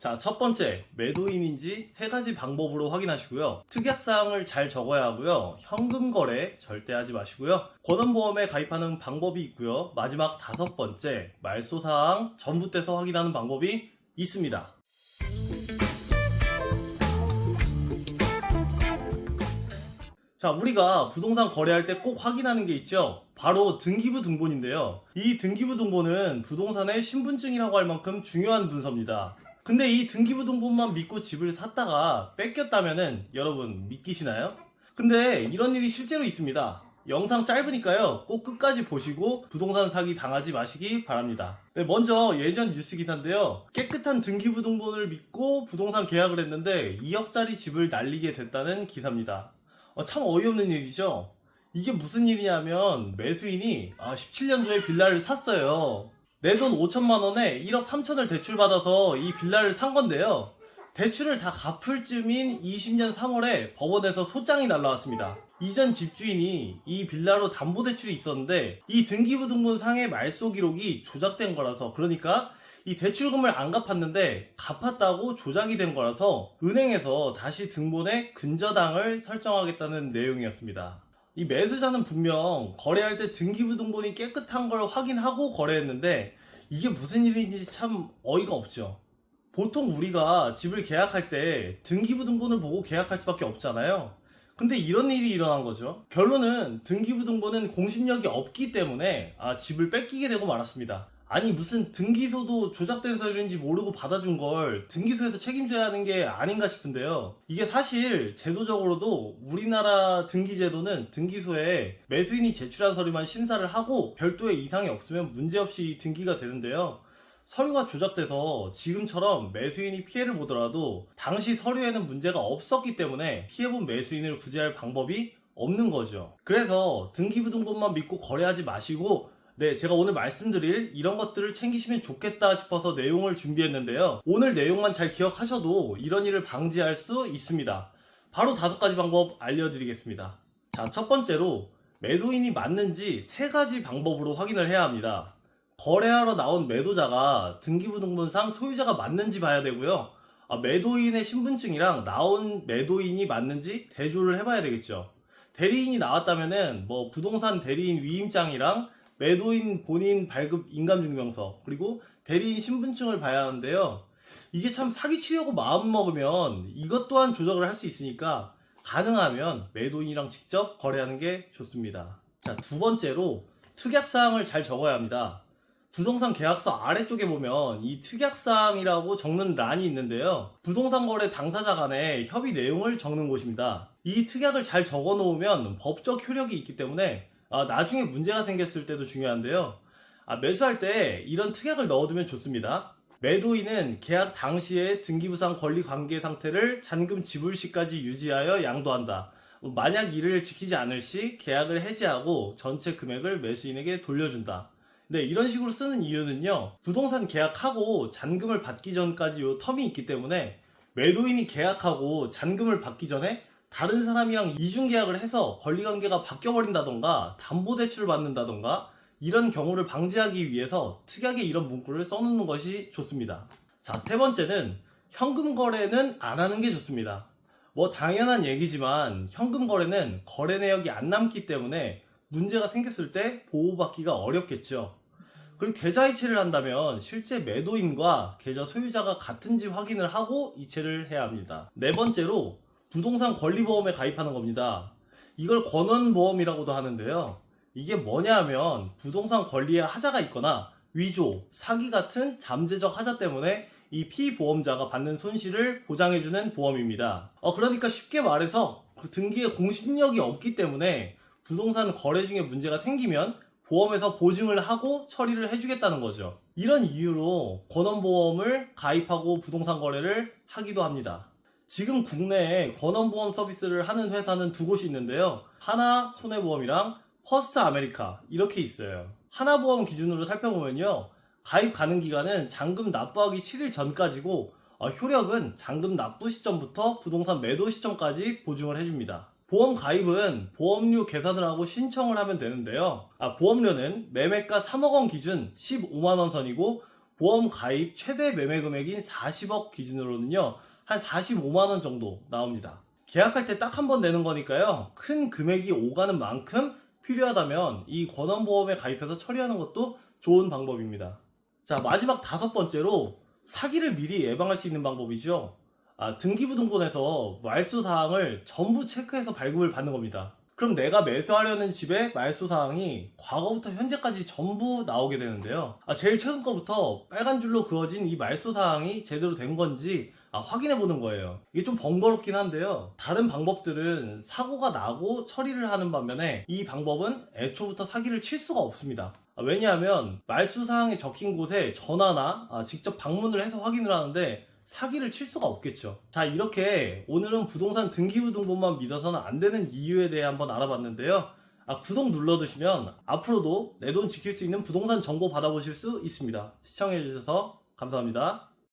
자, 첫 번째, 매도인인지 세 가지 방법으로 확인하시고요. 특약사항을 잘 적어야 하고요. 현금 거래 절대 하지 마시고요. 권원보험에 가입하는 방법이 있고요. 마지막 다섯 번째, 말소사항 전부 떼서 확인하는 방법이 있습니다. 자, 우리가 부동산 거래할 때 꼭 확인하는 게 있죠. 바로 등기부 등본인데요. 이 등기부 등본은 부동산의 신분증이라고 할 만큼 중요한 문서입니다. 근데 이 등기부 등본만 믿고 집을 샀다가 뺏겼다면은 여러분 믿기시나요? 근데 이런 일이 실제로 있습니다. 영상 짧으니까요. 꼭 끝까지 보시고 부동산 사기 당하지 마시기 바랍니다. 네, 먼저 예전 뉴스 기사인데요. 깨끗한 등기부 등본을 믿고 부동산 계약을 했는데 2억짜리 집을 날리게 됐다는 기사입니다. 참 어이없는 일이죠. 이게 무슨 일이냐면 매수인이 17년도에 빌라를 샀어요. 내 돈 5천만 원에 1억 3천을 대출받아서 이 빌라를 산 건데요. 대출을 다 갚을 쯤인 20년 3월에 법원에서 소장이 날라왔습니다. 이전 집주인이 이 빌라로 담보대출이 있었는데 이 등기부등본 상의 말소 기록이 조작된 거라서, 그러니까 이 대출금을 안 갚았는데 갚았다고 조작이 된 거라서 은행에서 다시 등본에 근저당을 설정하겠다는 내용이었습니다. 이 매수자는 분명 거래할 때 등기부등본이 깨끗한 걸 확인하고 거래했는데 이게 무슨 일인지 참 어이가 없죠. 보통 우리가 집을 계약할 때 등기부등본을 보고 계약할 수밖에 없잖아요. 근데 이런 일이 일어난 거죠. 결론은 등기부등본은 공신력이 없기 때문에 집을 뺏기게 되고 말았습니다. 아니, 무슨 등기소도 조작된 서류인지 모르고 받아준 걸 등기소에서 책임져야 하는 게 아닌가 싶은데요. 이게 사실 제도적으로도 우리나라 등기제도는 등기소에 매수인이 제출한 서류만 심사를 하고 별도의 이상이 없으면 문제없이 등기가 되는데요. 서류가 조작돼서 지금처럼 매수인이 피해를 보더라도 당시 서류에는 문제가 없었기 때문에 피해본 매수인을 구제할 방법이 없는 거죠. 그래서 등기부등본만 믿고 거래하지 마시고, 제가 오늘 말씀드릴 이런 것들을 챙기시면 좋겠다 싶어서 내용을 준비했는데요. 오늘 내용만 잘 기억하셔도 이런 일을 방지할 수 있습니다. 바로 5가지 방법 알려드리겠습니다. 자, 첫 번째로 매도인이 맞는지 3가지 방법으로 확인을 해야 합니다. 거래하러 나온 매도자가 등기부등본상 소유자가 맞는지 봐야 되고요. 매도인의 신분증이랑 나온 매도인이 맞는지 대조를 해봐야 되겠죠. 대리인이 나왔다면은 부동산 대리인 위임장이랑 매도인 본인 발급 인감증명서, 그리고 대리인 신분증을 봐야 하는데요. 이게 참 사기치려고 마음먹으면 이것 또한 조작을 할 수 있으니까 가능하면 매도인이랑 직접 거래하는 게 좋습니다. 자, 두 번째로 특약사항을 잘 적어야 합니다. 부동산 계약서 아래쪽에 보면 이 특약사항이라고 적는 란이 있는데요. 부동산 거래 당사자 간의 협의 내용을 적는 곳입니다. 이 특약을 잘 적어 놓으면 법적 효력이 있기 때문에 나중에 문제가 생겼을 때도 중요한데요. 매수할 때 이런 특약을 넣어두면 좋습니다. 매도인은 계약 당시의 등기부상 권리 관계 상태를 잔금 지불 시까지 유지하여 양도한다. 만약 이를 지키지 않을 시 계약을 해지하고 전체 금액을 매수인에게 돌려준다. 이런 식으로 쓰는 이유는요, 부동산 계약하고 잔금을 받기 전까지 요 텀이 있기 때문에 매도인이 계약하고 잔금을 받기 전에 다른 사람이랑 이중계약을 해서 권리관계가 바뀌어버린다던가 담보대출을 받는다던가 이런 경우를 방지하기 위해서 특약에 이런 문구를 써놓는 것이 좋습니다. 자, 세 번째는 현금 거래는 안 하는 게 좋습니다. 당연한 얘기지만 현금 거래는 거래 내역이 안 남기 때문에 문제가 생겼을 때 보호받기가 어렵겠죠. 그리고 계좌 이체를 한다면 실제 매도인과 계좌 소유자가 같은지 확인을 하고 이체를 해야 합니다. 네 번째로 부동산 권리보험에 가입하는 겁니다. 이걸 권원보험이라고도 하는데요. 이게 뭐냐 하면 부동산 권리에 하자가 있거나 위조, 사기 같은 잠재적 하자 때문에 이 피보험자가 받는 손실을 보장해주는 보험입니다. 그러니까 쉽게 말해서 등기에 공신력이 없기 때문에 부동산 거래 중에 문제가 생기면 보험에서 보증을 하고 처리를 해주겠다는 거죠. 이런 이유로 권원보험을 가입하고 부동산 거래를 하기도 합니다. 지금 국내에 권원보험 서비스를 하는 회사는 2곳이 있는데요. 하나손해보험이랑 퍼스트 아메리카 이렇게 있어요. 하나보험 기준으로 살펴보면요, 가입 가능 기간은 잔금 납부하기 7일 전까지고 효력은 잔금 납부 시점부터 부동산 매도 시점까지 보증을 해줍니다. 보험 가입은 보험료 계산을 하고 신청을 하면 되는데요. 보험료는 매매가 3억 원 기준 15만 원 선이고 보험 가입 최대 매매 금액인 40억 기준으로는요, 한 45만원 정도 나옵니다. 계약할 때 딱 한 번 내는 거니까요, 큰 금액이 오가는 만큼 필요하다면 이 권원보험에 가입해서 처리하는 것도 좋은 방법입니다. 자, 마지막 5번째로 사기를 미리 예방할 수 있는 방법이죠. 등기부등본에서 말소사항을 전부 체크해서 발급을 받는 겁니다. 그럼 내가 매수하려는 집의 말소사항이 과거부터 현재까지 전부 나오게 되는데요. 제일 최근 거부터 빨간 줄로 그어진 이 말소사항이 제대로 된 건지 확인해 보는 거예요. 이게 좀 번거롭긴 한데요. 다른 방법들은 사고가 나고 처리를 하는 반면에 이 방법은 애초부터 사기를 칠 수가 없습니다. 왜냐하면 말소사항에 적힌 곳에 전화나 직접 방문을 해서 확인을 하는데 사기를 칠 수가 없겠죠. 자, 이렇게 오늘은 부동산 등기부등본만 믿어서는 안 되는 이유에 대해 한번 알아봤는데요. 구독 눌러두시면 앞으로도 내 돈 지킬 수 있는 부동산 정보 받아보실 수 있습니다. 시청해주셔서 감사합니다.